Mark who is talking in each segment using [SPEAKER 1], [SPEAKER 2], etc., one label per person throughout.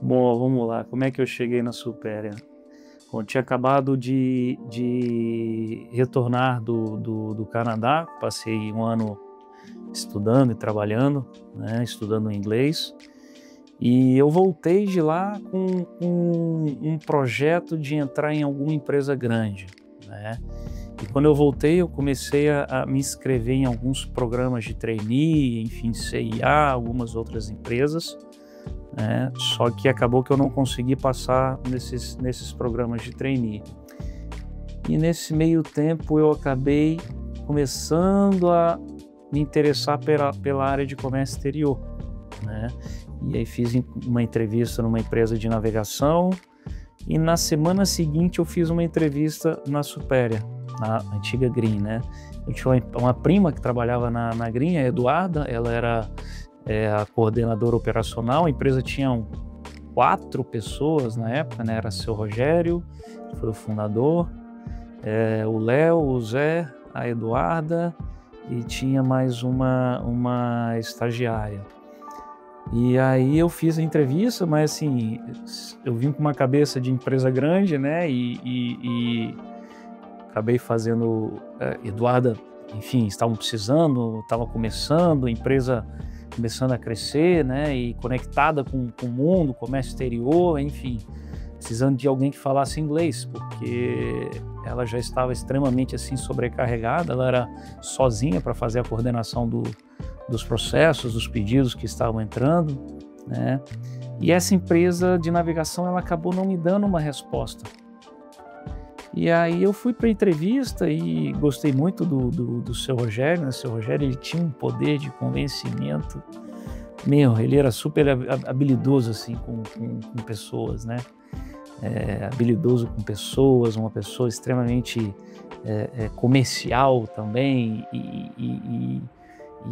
[SPEAKER 1] Bom, vamos lá. Como é que eu cheguei na Supéria? Bom, tinha acabado de retornar do Canadá, passei um ano estudando e trabalhando, né, estudando inglês, e eu voltei de lá com um projeto de entrar em alguma empresa grande, né? E quando eu voltei, eu comecei a me inscrever em alguns programas de trainee, enfim, CIA, algumas outras empresas, né? Só que acabou que eu não consegui passar nesses programas de trainee. E nesse meio tempo eu acabei começando a me interessar pela área de comércio exterior, né? E aí fiz uma entrevista numa empresa de navegação e na semana seguinte eu fiz uma entrevista na Supéria, na antiga Green, né? Eu tinha uma prima que trabalhava na Green, a Eduarda, ela era a coordenadora operacional. A empresa tinha 4 pessoas na época, né? Era o seu Rogério, que foi o fundador, o Léo, o Zé, a Eduarda e tinha mais uma estagiária. E aí eu fiz a entrevista, mas assim, eu vim com uma cabeça de empresa grande, né? E acabei fazendo. Eduarda, enfim, estavam precisando, estava começando, a empresa começando a crescer, né, e conectada com o mundo, comércio exterior, enfim, precisando de alguém que falasse inglês, porque ela já estava extremamente assim sobrecarregada, ela era sozinha para fazer a coordenação dos processos, dos pedidos que estavam entrando, né, e essa empresa de navegação ela acabou não me dando uma resposta. E aí eu fui para a entrevista e gostei muito do seu Rogério, né? O seu Rogério ele tinha um poder de convencimento, ele era super habilidoso assim com pessoas, né? Habilidoso com pessoas, uma pessoa extremamente comercial também e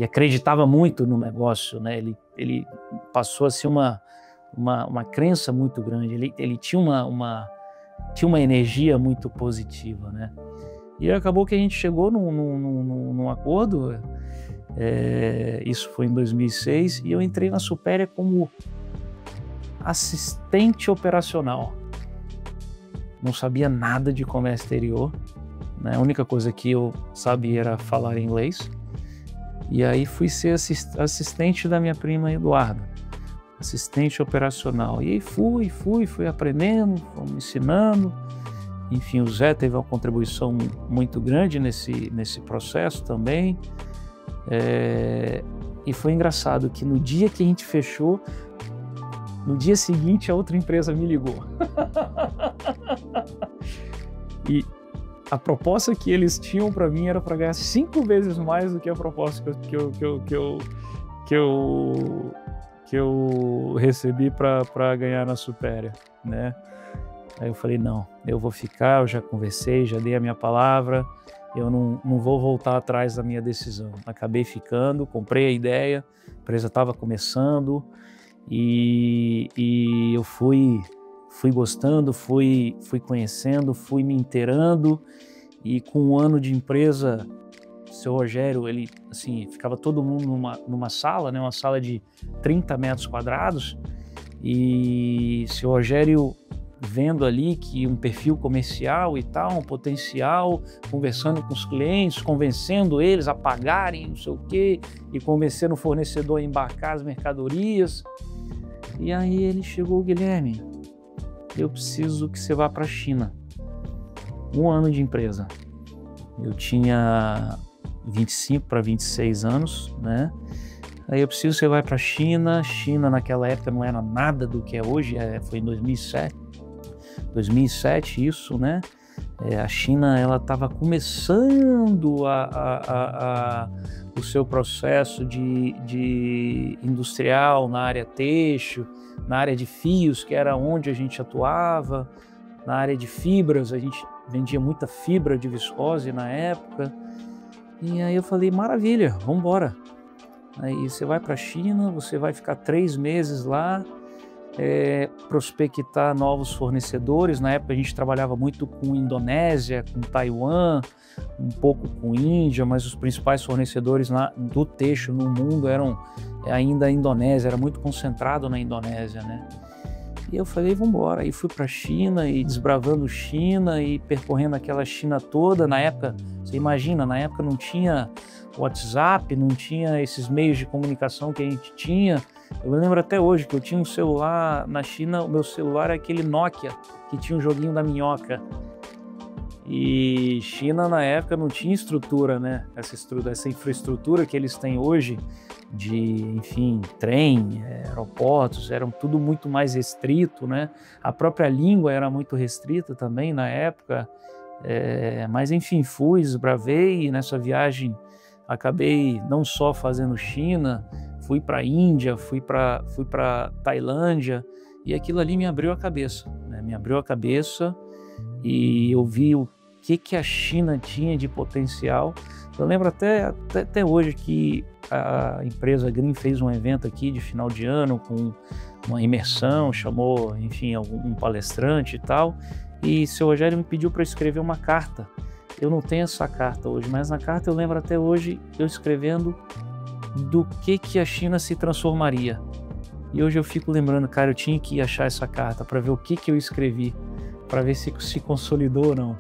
[SPEAKER 1] acreditava muito no negócio, né? Ele passou assim uma crença muito grande, ele tinha uma energia muito positiva, né? E acabou que a gente chegou num acordo, isso foi em 2006, e eu entrei na Supéria como assistente operacional. Não sabia nada de comércio exterior, né? A única coisa que eu sabia era falar inglês, e aí fui ser assistente da minha prima Eduarda, assistente operacional. E aí fui aprendendo, fui me ensinando. Enfim, o Zé teve uma contribuição muito grande nesse processo também. E foi engraçado que no dia que a gente fechou, no dia seguinte a outra empresa me ligou. E a proposta que eles tinham para mim era para ganhar 5 vezes mais do que a proposta que eu recebi para ganhar na Supéria, né? Aí eu falei, não, eu vou ficar, eu já conversei, já dei a minha palavra, eu não vou voltar atrás da minha decisão. Acabei ficando, comprei a ideia, a empresa estava começando e eu fui gostando, fui conhecendo, fui me inteirando, e com um ano de empresa, o seu Rogério, ele, assim, ficava todo mundo numa sala, né, uma sala de 30 metros quadrados, e o seu Rogério vendo ali que um perfil comercial e tal, um potencial, conversando com os clientes, convencendo eles a pagarem não sei o quê, e convencendo o fornecedor a embarcar as mercadorias. E aí ele chegou, Guilherme, eu preciso que você vá para a China. 1 ano de empresa. Eu tinha 25 para 26 anos, né? Aí eu preciso que você vá para a China. China naquela época não era nada do que é hoje, foi em 2007 isso, né? A China ela estava começando o seu processo de industrial na área têxtil, na área de fios, que era onde a gente atuava, na área de fibras, a gente vendia muita fibra de viscose na época. E aí eu falei, maravilha, vamos embora. Aí você vai para a China, você vai ficar 3 meses lá, prospectar novos fornecedores. Na época a gente trabalhava muito com Indonésia, com Taiwan, um pouco com Índia, mas os principais fornecedores do têxtil no mundo eram ainda a Indonésia, era muito concentrado na Indonésia, né? E eu falei, vamos embora. Aí fui para a China e desbravando China e percorrendo aquela China toda. Na época, você imagina, na época não tinha WhatsApp, não tinha esses meios de comunicação que a gente tinha. Eu lembro até hoje que eu tinha um celular na China, o meu celular é aquele Nokia, que tinha um joguinho da minhoca. E China, na época, não tinha estrutura, né? Essa infraestrutura que eles têm hoje de, enfim, trem, aeroportos, era tudo muito mais restrito, né? A própria língua era muito restrita também na época. Mas, enfim, fui, desbravei, e nessa viagem acabei não só fazendo China, fui para a Índia, fui para Tailândia, e aquilo ali me abriu a cabeça, né? Me abriu a cabeça e eu vi o que a China tinha de potencial. Eu lembro até hoje que a empresa Green fez um evento aqui de final de ano com uma imersão, chamou, enfim, um palestrante e tal, e seu Rogério me pediu para escrever uma carta. Eu não tenho essa carta hoje, mas na carta eu lembro até hoje eu escrevendo do que a China se transformaria. E hoje eu fico lembrando, cara, eu tinha que achar essa carta para ver o que eu escrevi, para ver se consolidou ou não.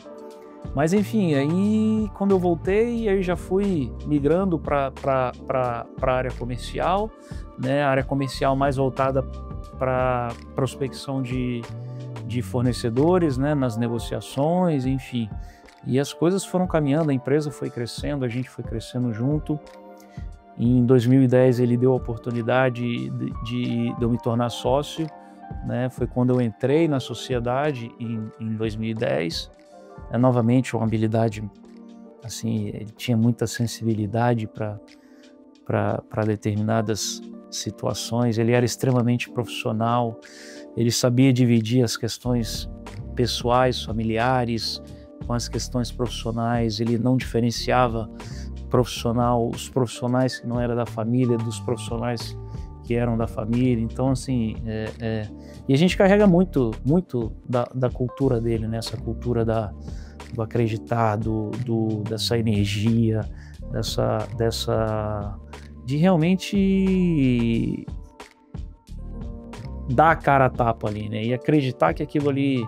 [SPEAKER 1] Mas enfim, aí quando eu voltei, aí já fui migrando para a área comercial, né? A área comercial mais voltada para prospecção de fornecedores, né? Nas negociações, enfim. E as coisas foram caminhando, a empresa foi crescendo, a gente foi crescendo junto. Em 2010 ele deu a oportunidade de eu me tornar sócio, né? Foi quando eu entrei na sociedade em 2010. Novamente uma habilidade, assim, ele tinha muita sensibilidade para determinadas situações, ele era extremamente profissional, ele sabia dividir as questões pessoais, familiares, com as questões profissionais, ele não diferenciava os profissionais que não eram da família, dos profissionais que eram da família. Então, assim, e a gente carrega muito da cultura dele, né? Essa cultura do acreditar, dessa energia, de realmente dar a cara a tapa ali, né? E acreditar que aquilo ali,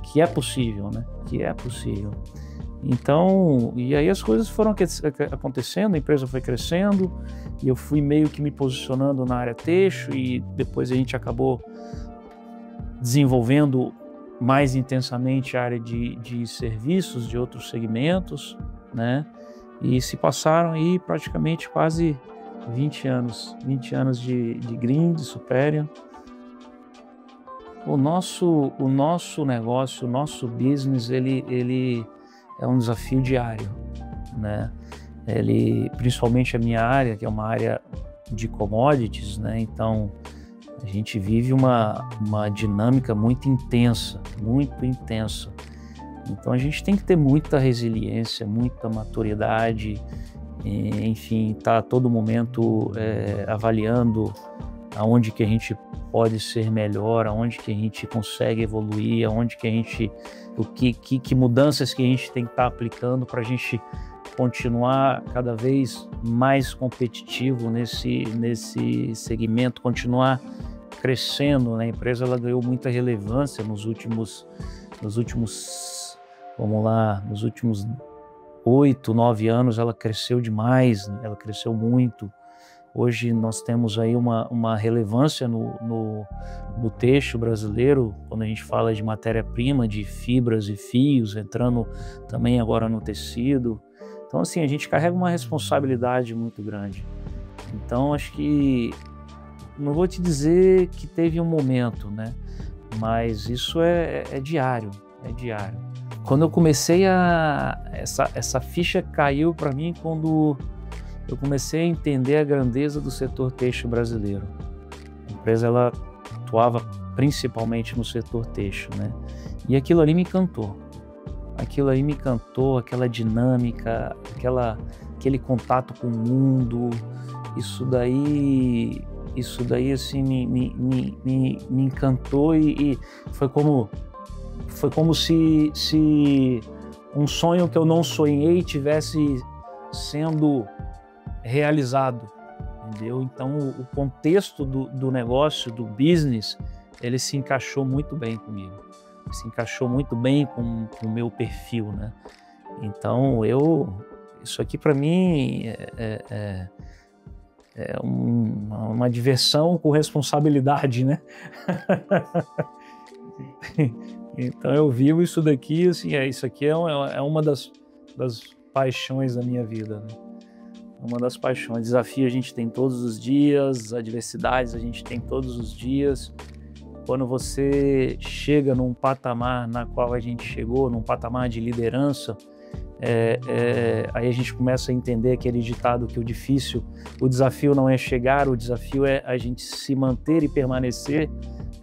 [SPEAKER 1] que é possível, né? Que é possível. Então, e aí as coisas foram acontecendo, a empresa foi crescendo, e eu fui meio que me posicionando na área têxtil, e depois a gente acabou desenvolvendo mais intensamente a área de serviços, de outros segmentos, né? E se passaram aí praticamente quase 20 anos de Green, de Superior. O nosso negócio, o nosso business, ele é um desafio diário, né? Principalmente a minha área, que é uma área de commodities, né? Então, a gente vive uma dinâmica muito intensa. Então, a gente tem que ter muita resiliência, muita maturidade, enfim, tá a todo momento avaliando aonde que a gente pode ser melhor, aonde que a gente consegue evoluir, aonde que a gente, que mudanças que a gente tem que estar aplicando para a gente continuar cada vez mais competitivo nesse segmento, continuar crescendo, né? A empresa ela ganhou muita relevância nos últimos 8, 9 anos, ela cresceu demais, né? Ela cresceu muito. Hoje nós temos aí uma relevância no têxtil brasileiro, quando a gente fala de matéria-prima, de fibras e fios, entrando também agora no tecido. Então, assim, a gente carrega uma responsabilidade muito grande. Então, acho que, não vou te dizer que teve um momento, né? Mas isso é diário. Quando eu comecei essa ficha caiu para mim quando eu comecei a entender a grandeza do setor têxtil brasileiro. A empresa ela atuava principalmente no setor têxtil, né? E aquilo ali me encantou. Aquela dinâmica, aquele contato com o mundo, isso daí assim me encantou e foi como se um sonho que eu não sonhei tivesse sendo realizado, entendeu? Então o contexto do negócio, do business, ele se encaixou muito bem comigo, se encaixou muito bem com o meu perfil, né? Então, isso aqui para mim é uma diversão com responsabilidade, né? Então eu vivo isso daqui, assim, isso aqui é uma das paixões da minha vida, né? Uma das paixões. Desafio a gente tem todos os dias, adversidades a gente tem todos os dias. Quando você chega num patamar na qual a gente chegou, num patamar de liderança, aí a gente começa a entender aquele ditado que o desafio não é chegar, o desafio é a gente se manter e permanecer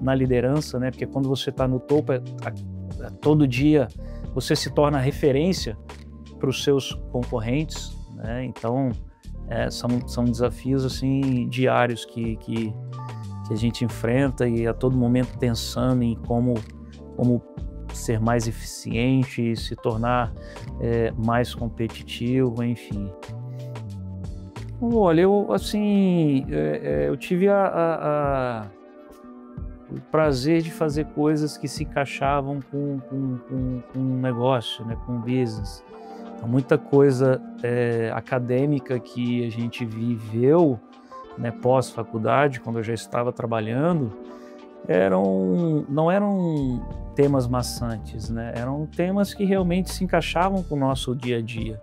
[SPEAKER 1] na liderança, né? Porque quando você está no topo, todo dia você se torna referência para os seus concorrentes, né? Então, são desafios assim diários que a gente enfrenta e a todo momento pensando em como ser mais eficiente, se tornar mais competitivo, enfim. Olha, eu tive o prazer de fazer coisas que se encaixavam com um negócio, né, com um business. Então, muita coisa acadêmica que a gente viveu, né, pós-faculdade, quando eu já estava trabalhando, não eram temas maçantes, né? Eram temas que realmente se encaixavam com o nosso dia a dia.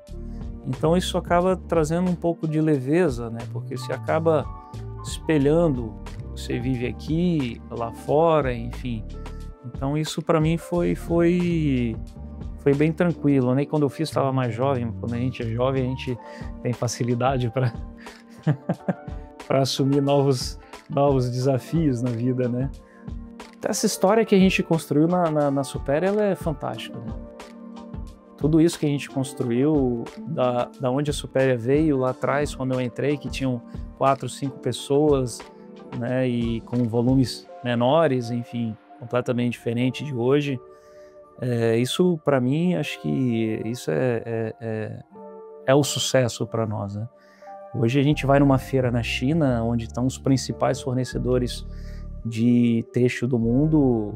[SPEAKER 1] Então isso acaba trazendo um pouco de leveza, né? Porque você acaba espelhando o que você vive aqui, lá fora, enfim. Então isso para mim foi bem tranquilo, né? E quando eu fiz estava mais jovem. Quando a gente é jovem a gente tem facilidade para para assumir novos desafios na vida, né? Essa história que a gente construiu na Supera, ela é fantástica, né? Tudo isso que a gente construiu, da onde a Supera veio lá atrás, quando eu entrei, que tinham 4, 5 pessoas, né, e com volumes menores, enfim, completamente diferente de hoje. Isso, para mim, acho que isso é o sucesso para nós, né? Hoje a gente vai numa feira na China, onde estão os principais fornecedores de têxtil do mundo.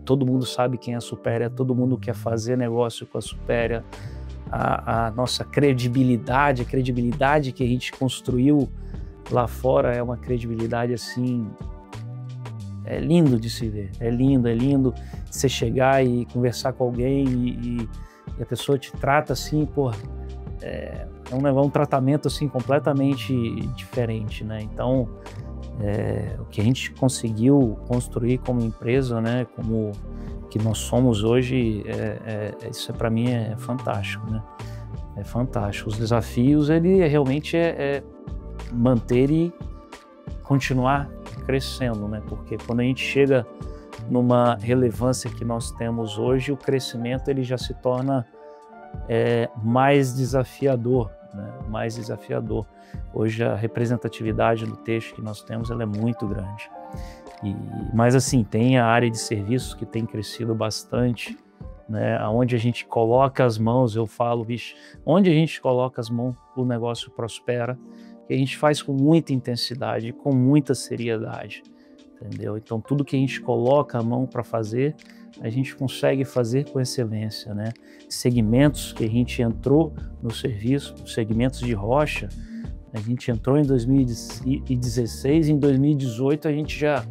[SPEAKER 1] Todo mundo sabe quem é a Supera, todo mundo quer fazer negócio com a Supera. A nossa credibilidade, a credibilidade que a gente construiu lá fora é uma credibilidade assim, é lindo de se ver, é lindo você chegar e conversar com alguém e a pessoa te trata assim, pô, é um tratamento assim completamente diferente, né? Então, o que a gente conseguiu construir como empresa, né, como que nós somos hoje, isso para mim é fantástico, né? É fantástico. Os desafios, ele realmente manter e continuar crescendo, né? Porque quando a gente chega numa relevância que nós temos hoje, o crescimento ele já se torna mais desafiador, né? Mais desafiador. Hoje a representatividade do texto que nós temos ela é muito grande. Mas assim, tem a área de serviços que tem crescido bastante, né? Onde a gente coloca as mãos, eu falo, bicho, onde a gente coloca as mãos, o negócio prospera, que a gente faz com muita intensidade, com muita seriedade, entendeu? Então tudo que a gente coloca a mão para fazer, a gente consegue fazer com excelência, né? Segmentos que a gente entrou no serviço, segmentos de rocha, a gente entrou em 2016, em 2018 a gente já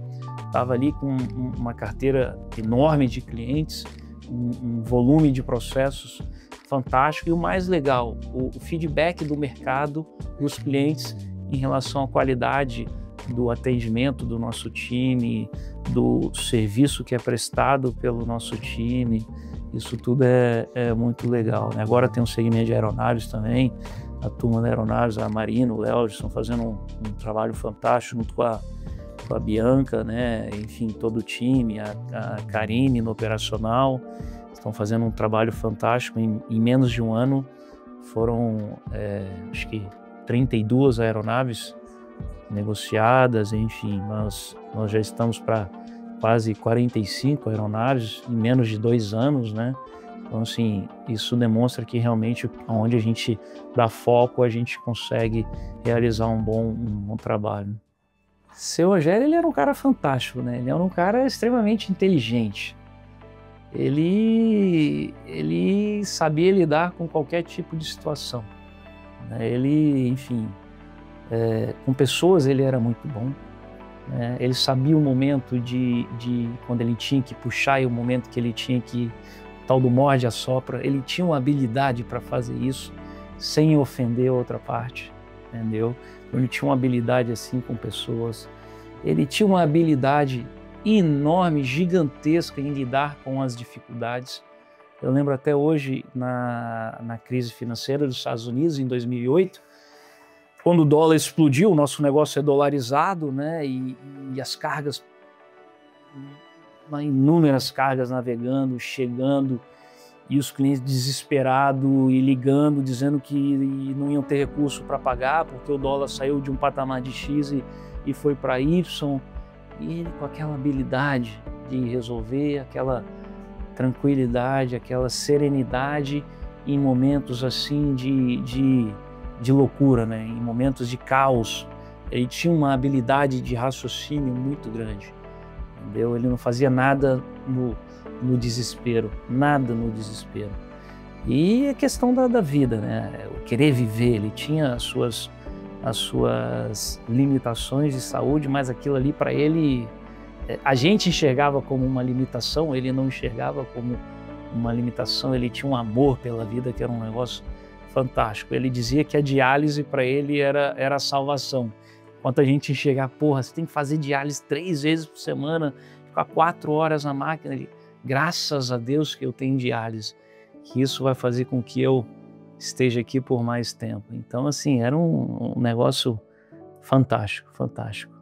[SPEAKER 1] estava ali com uma carteira enorme de clientes, um volume de processos fantástico e o mais legal, o feedback do mercado, dos clientes em relação à qualidade do atendimento do nosso time, do serviço que é prestado pelo nosso time, isso tudo é muito legal, né? Agora tem um segmento de aeronaves também, a turma da aeronaves, a Marina, o Léo, estão fazendo um trabalho fantástico junto com a Bianca, né? Enfim, todo o time, a Karine no operacional, estão fazendo um trabalho fantástico. Em menos de um ano foram, acho que 32 aeronaves negociadas, enfim, nós já estamos para quase 45 aeronaves em menos de 2 anos, né? Então, assim, isso demonstra que realmente onde a gente dá foco, a gente consegue realizar um bom trabalho. Seu Rogério, ele era um cara fantástico, né? Ele era um cara extremamente inteligente. Ele sabia lidar com qualquer tipo de situação, né? Ele, enfim, com pessoas ele era muito bom, né? Ele sabia o momento de quando ele tinha que puxar e o momento que ele tinha que, tal do morde a sopra. Ele tinha uma habilidade para fazer isso sem ofender a outra parte, entendeu? Ele tinha uma habilidade assim com pessoas. Ele tinha uma habilidade enorme, gigantesca em lidar com as dificuldades. Eu lembro até hoje, na crise financeira dos Estados Unidos, em 2008, quando o dólar explodiu, o nosso negócio é dolarizado, né? E as cargas, inúmeras cargas navegando, chegando, e os clientes desesperados e ligando, dizendo que não iam ter recurso para pagar, porque o dólar saiu de um patamar de X e foi para Y. E ele, com aquela habilidade de resolver, aquela tranquilidade, aquela serenidade em momentos assim de loucura, né? Em momentos de caos. Ele tinha uma habilidade de raciocínio muito grande, entendeu? Ele não fazia nada no desespero, nada no desespero. E a questão da vida, né? O querer viver, ele tinha as suas limitações de saúde, mas aquilo ali para ele, a gente enxergava como uma limitação, ele não enxergava como uma limitação, ele tinha um amor pela vida que era um negócio fantástico. Ele dizia que a diálise para ele era a salvação. Enquanto a gente enxergar, porra, você tem que fazer diálise 3 vezes por semana, ficar 4 horas na máquina, graças a Deus que eu tenho diálise, que isso vai fazer com que eu esteja aqui por mais tempo. Então, assim, era um negócio fantástico, fantástico.